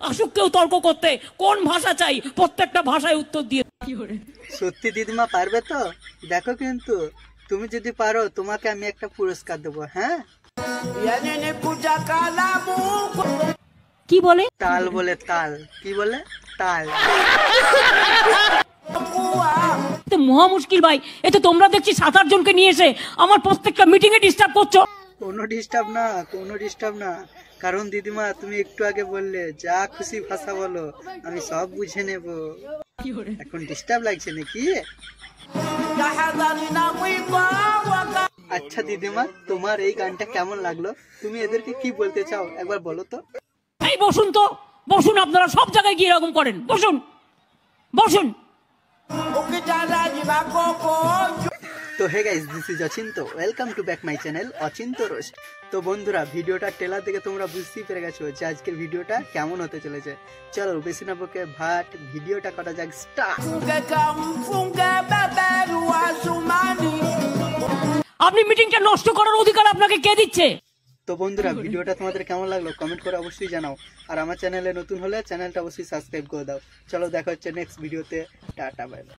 আসুক কেউ তর্ক করতে, কোন ভাষা চাই প্রত্যেকটা ভাষায় উত্তর দিয়ে। সত্যি দিদিমা পারবে তো? দেখো কিন্তু তুমি যদি পারো তোমাকে আমি একটা পুরস্কার দেবো। হ্যাঁ, কি বলে? তাল বলে তাল। কি বলে? তাল। মহা মুশকিল ভাই, এ তো তোমরা দেখছি 7-8 জনকে নিয়ে এসে আমার প্রত্যেকটা মিটিং এ ডিস্টার্ব করছো। কোনো ডিস্টার্ব না, কোনো ডিস্টার্ব না। কারণ দিদিমা তুমি একটু আগে বললে যা খুশি ভাষা বলো, আমি সব বুঝে নেব। এখন ডিস্টার্ব লাগছে নাকি? আচ্ছা দিদিমা, তোমার এই গানটা কেমন লাগলো? তুমি এদেরকে কি বলতে চাও একবার বলো তো। এই বসুন তো, বসুন, আপনারা সব জায়গায় গিয়ে এরকম করেন, বসুন বসুন। তো hey guys, this is Achinta, welcome to back my channel Achinta roast. তো বন্ধুরা, ভিডিওটা ট্রেলার দেখে তোমরা বুঝতেই পেরে গেছো যে আজকের ভিডিওটা কেমন হতে চলেছে। চলো বেশি না বকে ভাট ভিডিওটা করা যাক স্টার্ট। আপনি মিটিংটা নষ্ট করার অধিকার আপনাকে কে দিচ্ছে? তো বন্ধুরা, ভিডিওটা তোমাদের কেমন লাগলো কমেন্ট করে অবশ্যই জানাও। আর আমার চ্যানেলে নতুন হলে চ্যানেলটা অবশ্যই সাবস্ক্রাইব করে দাও। চলো দেখা হচ্ছে নেক্সট ভিডিওতে। Tata bye bye.